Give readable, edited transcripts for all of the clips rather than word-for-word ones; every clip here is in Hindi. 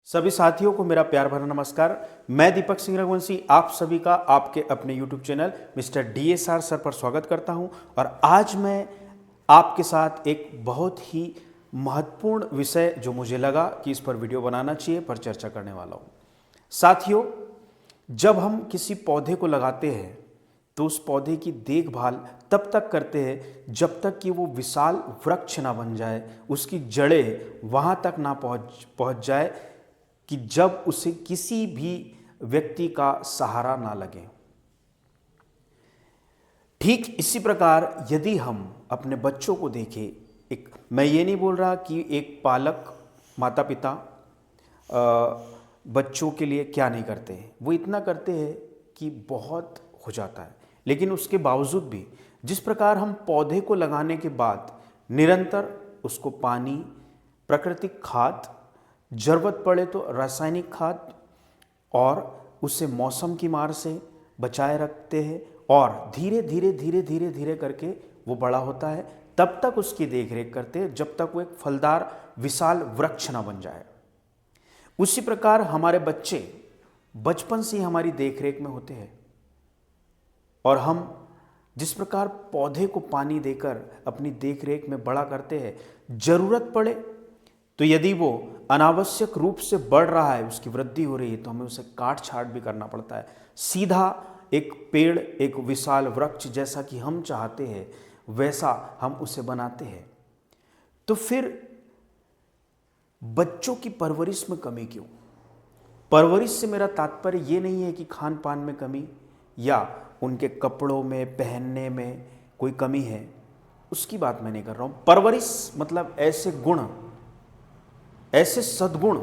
सभी साथियों को मेरा प्यार भरा नमस्कार। मैं दीपक सिंह रघुवंशी आप सभी का आपके अपने YouTube channel mister DSR sir पर स्वागत करता हूं। और आज मैं आपके साथ एक बहुत ही महत्वपूर्ण विषय जो मुझे लगा कि इस पर वीडियो बनाना चाहिए पर चर्चा करने वाला हूं। साथियों, जब हम किसी पौधे को लगाते हैं तो उस पौधे की देखभाल तब तक करते हैं जब तक कि वो विशाल वृक्ष ना बन जाए, उसकी जड़ें वहाँ तक ना पहुँच जाए कि जब उसे किसी भी व्यक्ति का सहारा ना लगे। ठीक इसी प्रकार यदि हम अपने बच्चों को देखें, मैं ये नहीं बोल रहा कि एक पालक माता पिता बच्चों के लिए क्या नहीं करते हैं, वो इतना करते हैं कि बहुत हो जाता है। लेकिन उसके बावजूद भी जिस प्रकार हम पौधे को लगाने के बाद निरंतर उसको पानी, प्राकृतिक खाद, जरूरत पड़े तो रासायनिक खाद और उसे मौसम की मार से बचाए रखते हैं और धीरे धीरे धीरे धीरे धीरे करके वो बड़ा होता है, तब तक उसकी देखरेख करते हैं जब तक वो एक फलदार विशाल वृक्ष ना बन जाए। उसी प्रकार हमारे बच्चे बचपन से ही हमारी देखरेख में होते हैं और हम जिस प्रकार पौधे को पानी देकर अपनी देखरेख में बड़ा करते हैं, जरूरत पड़े तो यदि वो अनावश्यक रूप से बढ़ रहा है, उसकी वृद्धि हो रही है, तो हमें उसे काट छाट भी करना पड़ता है। सीधा एक पेड़, एक विशाल वृक्ष जैसा कि हम चाहते हैं वैसा हम उसे बनाते हैं। तो फिर बच्चों की परवरिश में कमी क्यों? परवरिश से मेरा तात्पर्य ये नहीं है कि खान पान में कमी या उनके कपड़ों में, पहनने में कोई कमी है, उसकी बात मैं नहीं कर रहा हूं। परवरिश मतलब ऐसे गुण, ऐसे सद्गुण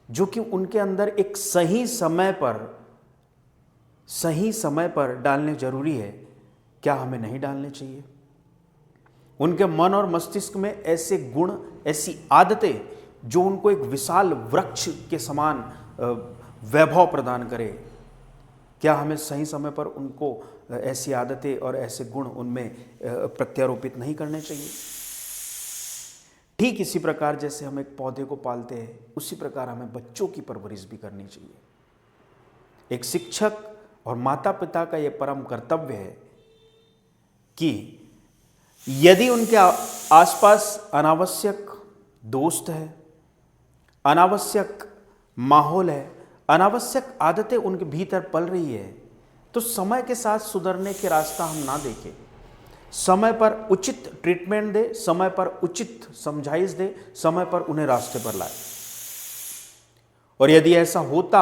जो कि उनके अंदर एक सही समय पर डालने जरूरी है, क्या हमें नहीं डालने चाहिए? उनके मन और मस्तिष्क में ऐसे गुण, ऐसी आदतें जो उनको एक विशाल वृक्ष के समान वैभव प्रदान करे, क्या हमें सही समय पर उनको ऐसी आदतें और ऐसे गुण उनमें प्रत्यारोपित नहीं करने चाहिए? ठीक इसी प्रकार जैसे हम एक पौधे को पालते हैं, उसी प्रकार हमें बच्चों की परवरिश भी करनी चाहिए। एक शिक्षक और माता पिता का यह परम कर्तव्य है कि यदि उनके आसपास अनावश्यक दोस्त है, अनावश्यक माहौल है, अनावश्यक आदतें उनके भीतर पल रही है, तो समय के साथ सुधरने के रास्ता हम ना देखें, समय पर उचित ट्रीटमेंट दे, समय पर उचित समझाइश दे, समय पर उन्हें रास्ते पर लाए। और यदि ऐसा होता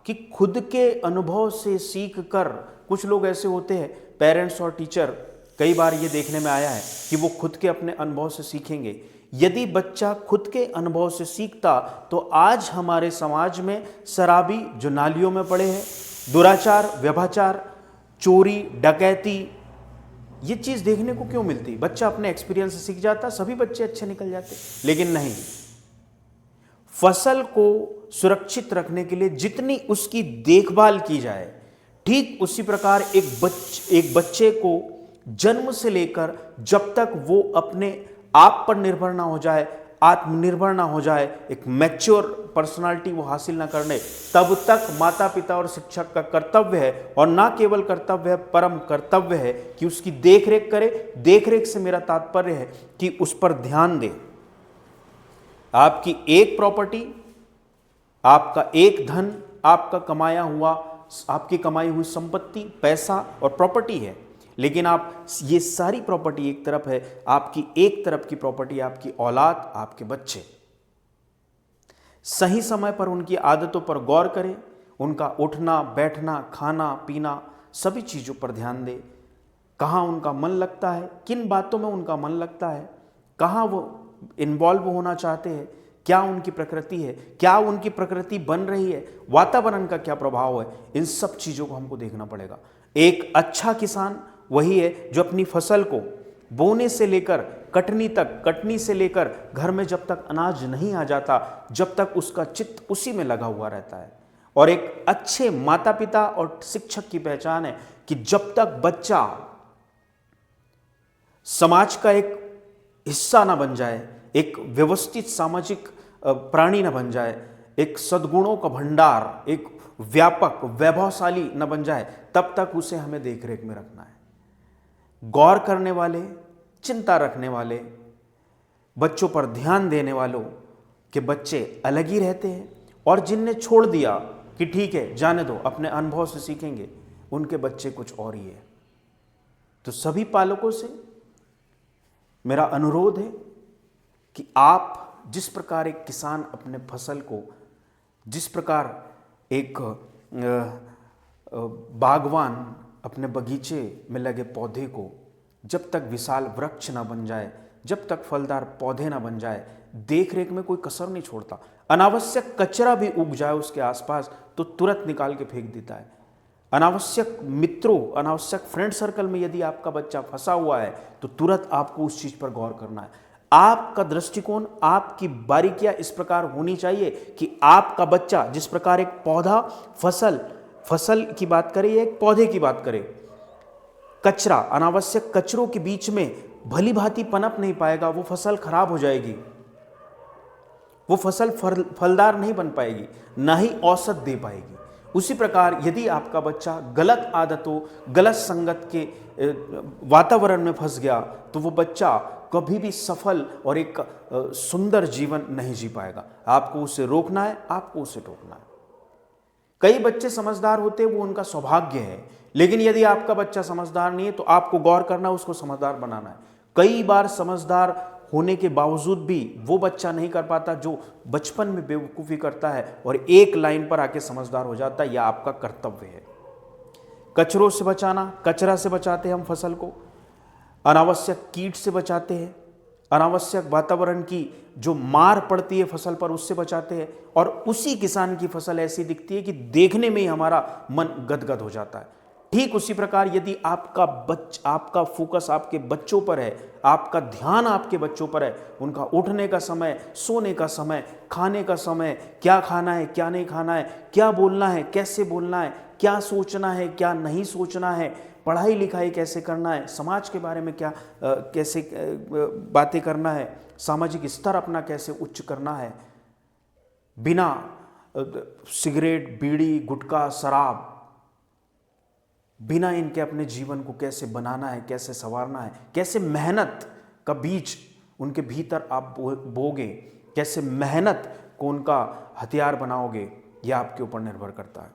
कि खुद के अनुभव से सीख कर, कुछ लोग ऐसे होते हैं पेरेंट्स और टीचर, कई बार ये देखने में आया है कि वो खुद के अपने अनुभव से सीखेंगे। यदि बच्चा खुद के अनुभव से सीखता तो आज हमारे समाज में शराबी जो नालियों में पड़े हैं, दुराचार, व्यभिचार, चोरी, डकैती, ये चीज देखने को क्यों मिलती? बच्चा अपने एक्सपीरियंस से सीख जाता, सभी बच्चे अच्छे निकल जाते। लेकिन नहीं, फसल को सुरक्षित रखने के लिए जितनी उसकी देखभाल की जाए, ठीक उसी प्रकार एक बच्चे को जन्म से लेकर जब तक वो अपने आप पर निर्भर ना हो जाए, आत्मनिर्भर ना हो जाए, एक मैच्योर पर्सनालिटी वो हासिल ना करने, तब तक माता पिता और शिक्षक का कर्तव्य है, और ना केवल कर्तव्य है, परम कर्तव्य है कि उसकी देखरेख करे। देखरेख से मेरा तात्पर्य है कि उस पर ध्यान दे। आपकी एक प्रॉपर्टी, आपका एक धन, आपका कमाया हुआ, आपकी कमाई हुई संपत्ति, पैसा और प्रॉपर्टी है, लेकिन आप ये सारी प्रॉपर्टी एक तरफ है, आपकी एक तरफ की प्रॉपर्टी आपकी औलाद, आपके बच्चे। सही समय पर उनकी आदतों पर गौर करें, उनका उठना, बैठना, खाना, पीना, सभी चीज़ों पर ध्यान दें। कहाँ उनका मन लगता है, किन बातों में उनका मन लगता है, कहाँ वो इन्वॉल्व होना चाहते हैं, क्या उनकी प्रकृति है, क्या उनकी प्रकृति बन रही है, वातावरण का क्या प्रभाव है, इन सब चीज़ों को हमको देखना पड़ेगा। एक अच्छा किसान वही है जो अपनी फसल को बोने से लेकर कटनी तक, कटनी से लेकर घर में जब तक अनाज नहीं आ जाता, जब तक उसका चित्त उसी में लगा हुआ रहता है। और एक अच्छे माता पिता और शिक्षक की पहचान है कि जब तक बच्चा समाज का एक हिस्सा ना बन जाए, एक व्यवस्थित सामाजिक प्राणी ना बन जाए, एक सद्गुणों का भंडार, एक व्यापक वैभवशाली न बन जाए, तब तक उसे हमें देखरेख में रखना है। गौर करने वाले, चिंता रखने वाले, बच्चों पर ध्यान देने वालों के बच्चे अलग ही रहते हैं, और जिनने छोड़ दिया कि ठीक है जाने दो, अपने अनुभव से सीखेंगे, उनके बच्चे कुछ और ही है। तो सभी पालकों से मेरा अनुरोध है कि आप जिस प्रकार एक किसान अपने फसल को, जिस प्रकार एक बागवान अपने बगीचे में लगे पौधे को जब तक विशाल वृक्ष ना बन जाए, जब तक फलदार पौधे ना बन जाए, देख रेख में कोई कसर नहीं छोड़ता। अनावश्यक कचरा भी उग जाए उसके आसपास तो तुरंत निकाल के फेंक देता है। अनावश्यक मित्रों, अनावश्यक फ्रेंड सर्कल में यदि आपका बच्चा फंसा हुआ है तो तुरंत आपको उस चीज पर गौर करना है। आपका दृष्टिकोण, आपकी बारीकियां इस प्रकार होनी चाहिए कि आपका बच्चा जिस प्रकार एक पौधा, फसल की बात करे या एक पौधे की बात करे, कचरा, अनावश्यक कचरों के बीच में भली भांति पनप नहीं पाएगा, वो फसल खराब हो जाएगी, वो फसल फलदार नहीं बन पाएगी, ना ही औसत दे पाएगी। उसी प्रकार यदि आपका बच्चा गलत आदतों, गलत संगत के वातावरण में फंस गया तो वो बच्चा कभी भी सफल और एक सुंदर जीवन नहीं जी पाएगा। आपको उसे रोकना है, आपको उसे टोकना है। कई बच्चे समझदार होते हैं, वो उनका सौभाग्य है, लेकिन यदि आपका बच्चा समझदार नहीं है तो आपको गौर करना, उसको समझदार बनाना है। कई बार समझदार होने के बावजूद भी वो बच्चा नहीं कर पाता जो बचपन में बेवकूफ़ी करता है और एक लाइन पर आके समझदार हो जाता है। यह आपका कर्तव्य है। कचरों से बचाना, कचरा से बचाते हैं हम फसल को, अनावश्यक कीट से बचाते हैं, अनावश्यक वातावरण की जो मार पड़ती है फसल पर उससे बचाते हैं, और उसी किसान की फसल ऐसी दिखती है कि देखने में ही हमारा मन गदगद हो जाता है। ठीक उसी प्रकार यदि आपका फोकस आपके बच्चों पर है, आपका ध्यान आपके बच्चों पर है, उनका उठने का समय, सोने का समय, खाने का समय, क्या खाना है, क्या नहीं खाना है, क्या बोलना है, कैसे बोलना है, क्या सोचना है, क्या नहीं सोचना है, पढ़ाई लिखाई कैसे करना है, समाज के बारे में क्या कैसे बातें करना है, सामाजिक स्तर अपना कैसे उच्च करना है, बिना सिगरेट, बीड़ी, गुटखा, शराब, बिना इनके अपने जीवन को कैसे बनाना है, कैसे संवारना है, कैसे मेहनत का बीज उनके भीतर आप बोगे, कैसे मेहनत को उनका हथियार बनाओगे, यह आपके ऊपर निर्भर करता है।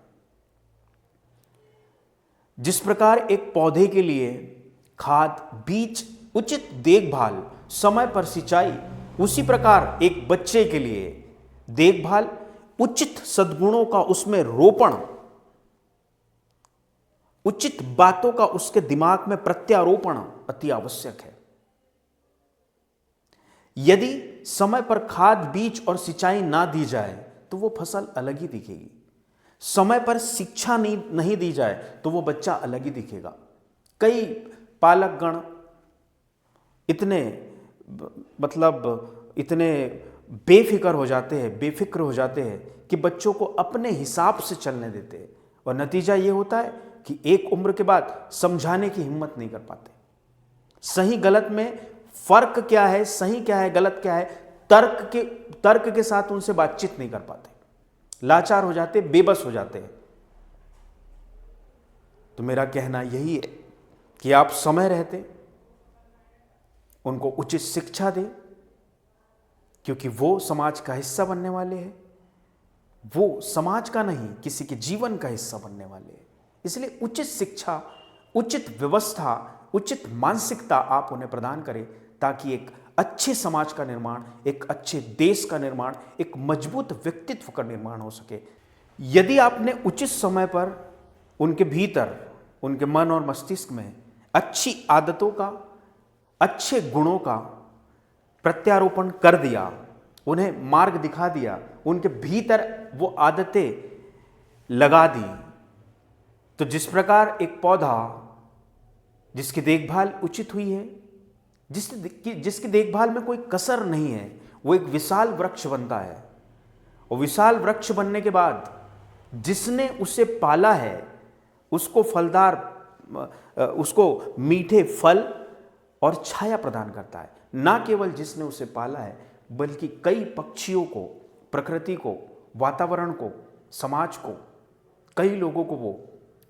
जिस प्रकार एक पौधे के लिए खाद, बीज, उचित देखभाल, समय पर सिंचाई, उसी प्रकार एक बच्चे के लिए देखभाल, उचित सद्गुणों का उसमें रोपण, उचित बातों का उसके दिमाग में प्रत्यारोपण अति आवश्यक है। यदि समय पर खाद, बीज और सिंचाई ना दी जाए तो वो फसल अलग ही दिखेगी। समय पर शिक्षा नहीं दी जाए तो वो बच्चा अलग ही दिखेगा। कई पालकगण इतने बेफिक्र हो जाते हैं कि बच्चों को अपने हिसाब से चलने देते हैं, और नतीजा ये होता है कि एक उम्र के बाद समझाने की हिम्मत नहीं कर पाते। सही गलत में फर्क क्या है, सही क्या है, गलत क्या है, तर्क के साथ उनसे बातचीत नहीं कर पाते, लाचार हो जाते, बेबस हो जाते हैं। तो मेरा कहना यही है कि आप समय रहते उनको उचित शिक्षा दें, क्योंकि वो समाज का हिस्सा बनने वाले हैं। वो समाज का नहीं, किसी के जीवन का हिस्सा बनने वाले हैं। इसलिए उचित शिक्षा, उचित व्यवस्था, उचित मानसिकता आप उन्हें प्रदान करें, ताकि एक अच्छे समाज का निर्माण, एक अच्छे देश का निर्माण, एक मजबूत व्यक्तित्व का निर्माण हो सके। यदि आपने उचित समय पर उनके भीतर, उनके मन और मस्तिष्क में अच्छी आदतों का, अच्छे गुणों का प्रत्यारोपण कर दिया, उन्हें मार्ग दिखा दिया, उनके भीतर वो आदतें लगा दी, तो जिस प्रकार एक पौधा जिसकी देखभाल उचित हुई है, जिसकी देखभाल में कोई कसर नहीं है, वो एक विशाल वृक्ष बनता है। और विशाल वृक्ष बनने के बाद जिसने उसे पाला है उसको फलदार, उसको मीठे फल और छाया प्रदान करता है। ना केवल जिसने उसे पाला है, बल्कि कई पक्षियों को, प्रकृति को वातावरण को, समाज को, कई लोगों को वो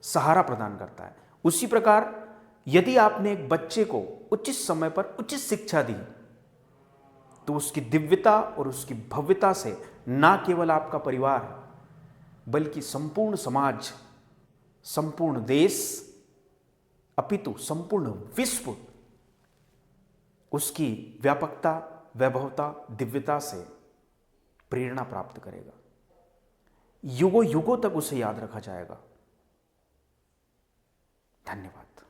सहारा प्रदान करता है। उसी प्रकार यदि आपने एक बच्चे को उचित समय पर उचित शिक्षा दी तो उसकी दिव्यता और उसकी भव्यता से ना केवल आपका परिवार बल्कि संपूर्ण समाज, संपूर्ण देश, अपितु संपूर्ण विश्व उसकी व्यापकता, वैभवता, दिव्यता से प्रेरणा प्राप्त करेगा। युगों युगों तक उसे याद रखा जाएगा। धन्यवाद।